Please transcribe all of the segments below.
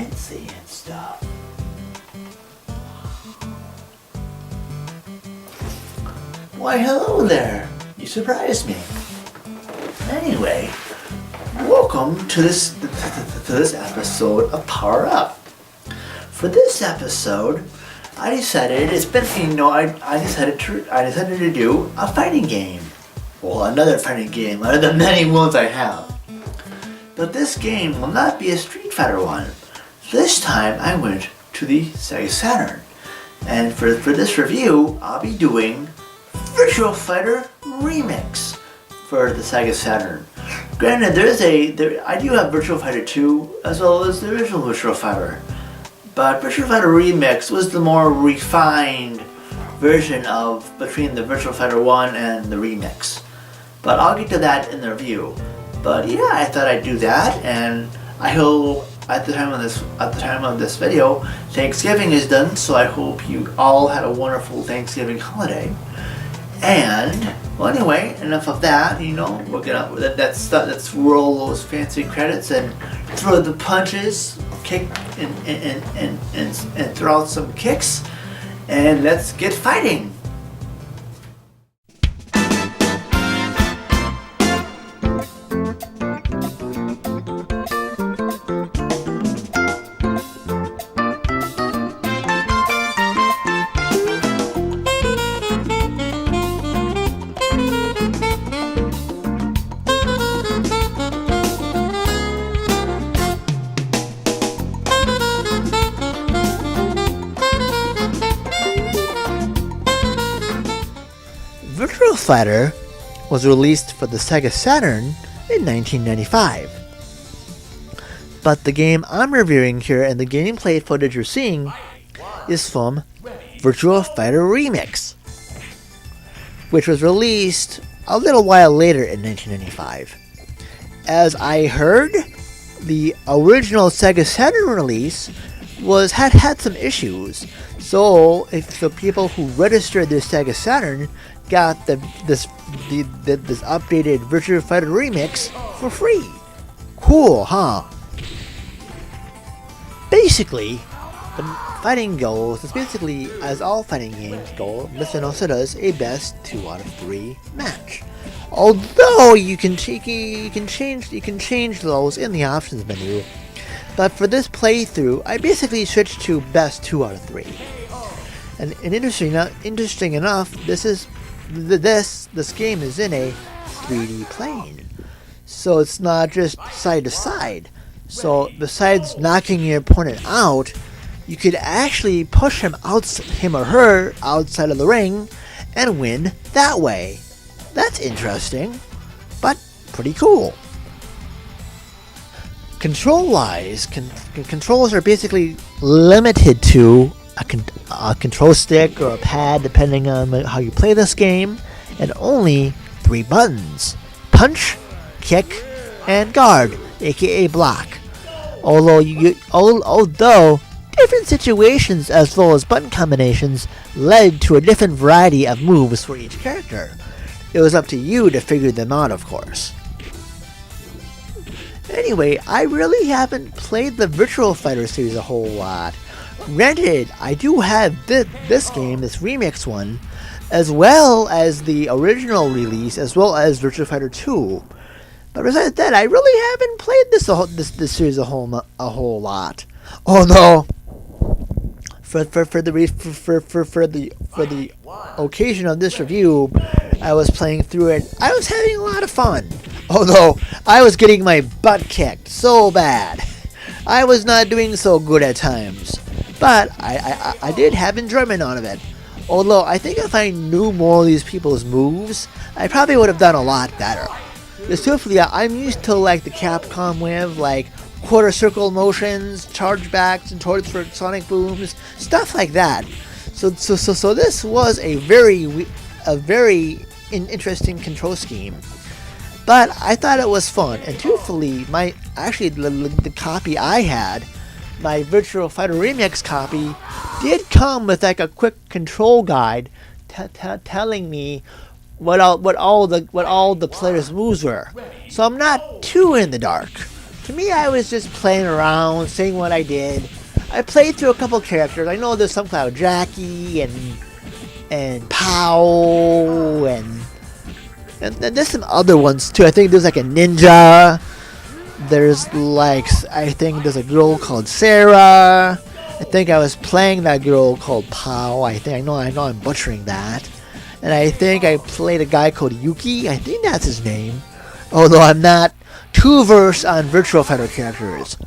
fancy and stuff. Why, hello there. You surprised me. Anyway, welcome to this episode of Power Up. For this episode, I decided I decided to do a fighting game. Well, another fighting game out of the many ones I have. But this game will not be a Street Fighter one. This time I went to the Sega Saturn. And for this review, I'll be doing Virtua Fighter Remix for the Sega Saturn. Granted, I do have Virtua Fighter 2 as well as the original Virtua Fighter. But Virtua Fighter Remix was the more refined version of between the Virtua Fighter 1 and the Remix. But I'll get to that in the review. But yeah, I thought I'd do that, and I hope at the time of this video, Thanksgiving is done, so I hope you all had a wonderful Thanksgiving holiday. And well, anyway, enough of that. Let's roll those fancy credits and throw the punches, kick and throw out some kicks, and let's get fighting. Virtua Fighter was released for the Sega Saturn in 1995. But the game I'm reviewing here and the gameplay footage you're seeing is from Virtua Fighter Remix, which was released a little while later in 1995. As I heard, the original Sega Saturn release had some issues. So if the people who registered their Sega Saturn got this updated Virtua Fighter Remix for free. Cool, huh? Basically, the fighting goes is basically, as all fighting games go, this one also does a best 2 out of 3 match. Although you can change those in the options menu. But for this playthrough, I basically switched to best 2 out of 3. And interesting enough, this game is in a 3D plane, so it's not just side to side. So besides knocking your opponent out, you could actually push him or her outside of the ring and win that way. That's interesting, but pretty cool. Control-wise, controls are basically limited to a control stick or a pad, depending on how you play this game, and only 3 buttons: punch, kick, and guard, aka block. Although different situations as well as button combinations led to a different variety of moves for each character. It was up to you to figure them out, of course. Anyway, I really haven't played the Virtua Fighter series a whole lot. Granted, I do have this game, this remix one, as well as the original release, as well as Virtua Fighter 2. But besides that, I really haven't played this series a whole lot. Although, for the occasion of this review, I was playing through it. I was having a lot of fun. Although I was getting my butt kicked so bad, I was not doing so good at times. But I did have enjoyment out of it. Although I think if I knew more of these people's moves, I probably would have done a lot better. Because truthfully, I'm used to like the Capcom way of like quarter circle motions, chargebacks, and towards for sonic booms, stuff like that. So this was a very interesting control scheme. But I thought it was fun, and truthfully, the copy I had, my Virtua Fighter Remix copy, did come with like a quick control guide telling me what all the players' moves were. So I'm not too in the dark. to me, I was just playing around, seeing what I did. I played through a couple characters. I know there's some called Jackie and Pow and there's some other ones too. I think there's like a ninja. There's like, I think there's a girl called Sarah. I think I was playing that girl called Pow. I know I'm butchering that. And I think I played a guy called Yuki. I think that's his name. Although I'm not too versed on Virtua Fighter characters.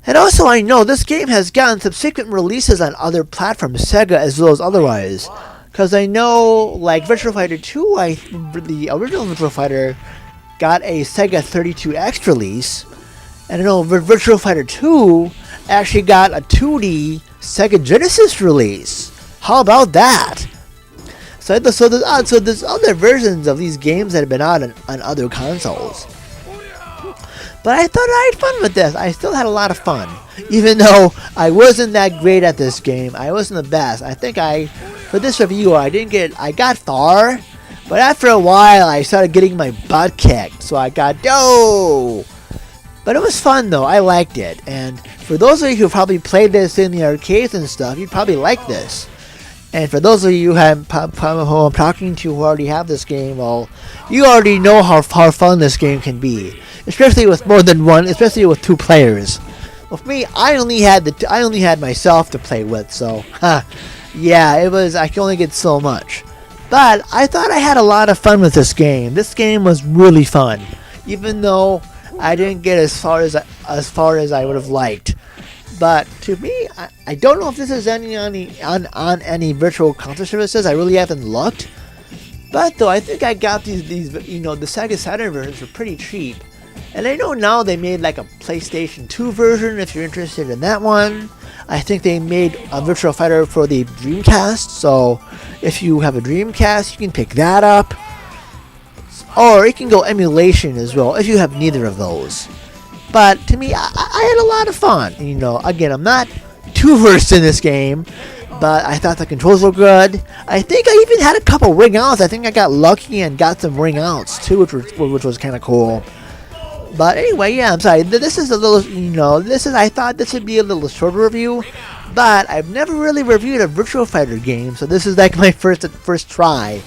And also I know this game has gotten subsequent releases on other platforms, Sega as well as otherwise. Because I know, like Virtua Fighter 2, the original Virtua Fighter got a Sega 32X release. And I know Virtua Fighter 2 actually got a 2D Sega Genesis release. How about that? So there's other versions of these games that have been out on other consoles. But I thought I had fun with this. I still had a lot of fun. Even though I wasn't that great at this game. I wasn't the best. I think for this review, I got far. But after a while, I started getting my butt kicked. So I got, But it was fun though. I liked it. And for those of you who probably played this in the arcades and stuff, you'd probably like this. And for those of you who I'm talking to who already have this game, well, you already know how fun this game can be, especially with more than one, especially with two players. With me, I only had myself to play with, so yeah, I can only get so much. But I thought I had a lot of fun with this game. This game was really fun, even though I didn't get as far as I would have liked. But to me, I don't know if this is on any virtual console services. I really haven't looked. But though I think I got these the Sega Saturn versions were pretty cheap. And I know now they made like a PlayStation 2 version if you're interested in that one. I think they made a Virtua Fighter for the Dreamcast. So if you have a Dreamcast, you can pick that up. Or you can go emulation as well if you have neither of those. But to me, I had a lot of fun. Again, I'm not too versed in this game, but I thought the controls were good. I think I even had a couple ring outs. I think I got lucky and got some ring outs too, which was kind of cool. But anyway, yeah, I'm sorry. This is a little, I thought this would be a little shorter review, but I've never really reviewed a Virtua Fighter game, so this is like my first try.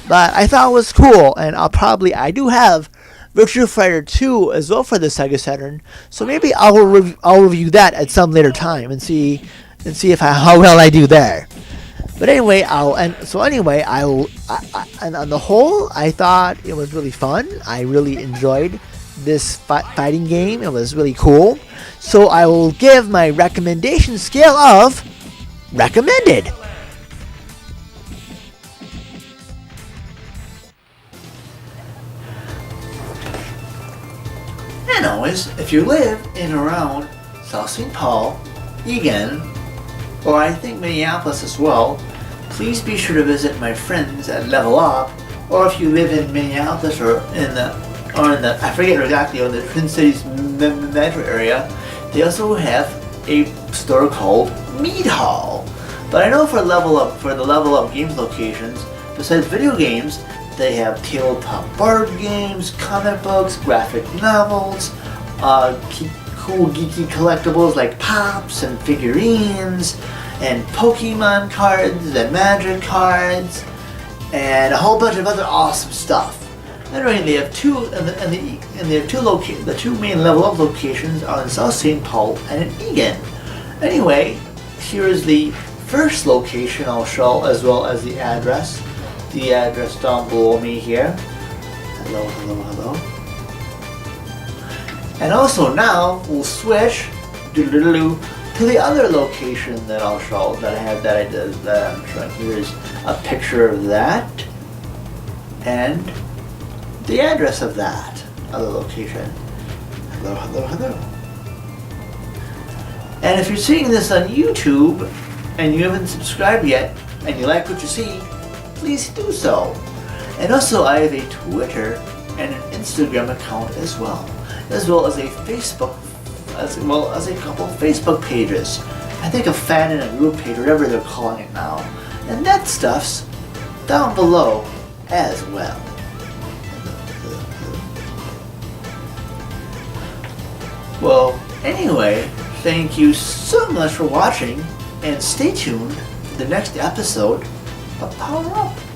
But I thought it was cool, and I do have Virtua Fighter 2 as well for the Sega Saturn, so maybe I'll review that at some later time and see how well I do there. But anyway, and on the whole, I thought it was really fun. I really enjoyed this fighting game. It was really cool. So I will give my recommendation scale of recommended. And always, if you live in and around South St. Paul, Egan, or I think Minneapolis as well, please be sure to visit my friends at Level Up. Or if you live in Minneapolis or in the I forget exactly, in the Twin Cities metro area, they also have a store called Mead Hall. But I know for the Level Up games locations, besides video games, they have tabletop board games, comic books, graphic novels, cool geeky collectibles like pops and figurines, and Pokemon cards and Magic cards, and a whole bunch of other awesome stuff. Anyway, they have the two main Level Up locations are in South St. Paul and in Egan. Anyway, here is the first location I'll show, as well as the address. The address down below me here. Hello. And also now we'll switch to the other location that I'll show that I'm showing. Here's a picture of that and the address of that other location. Hello. And if you're seeing this on YouTube and you haven't subscribed yet and you like what you see, please do so. And also I have a Twitter and an Instagram account as well as a Facebook, as well as a couple of Facebook pages. I think a fan and a group page, whatever they're calling it now. And that stuff's down below as well. Well, anyway, thank you so much for watching, and stay tuned for the next episode of Power Up.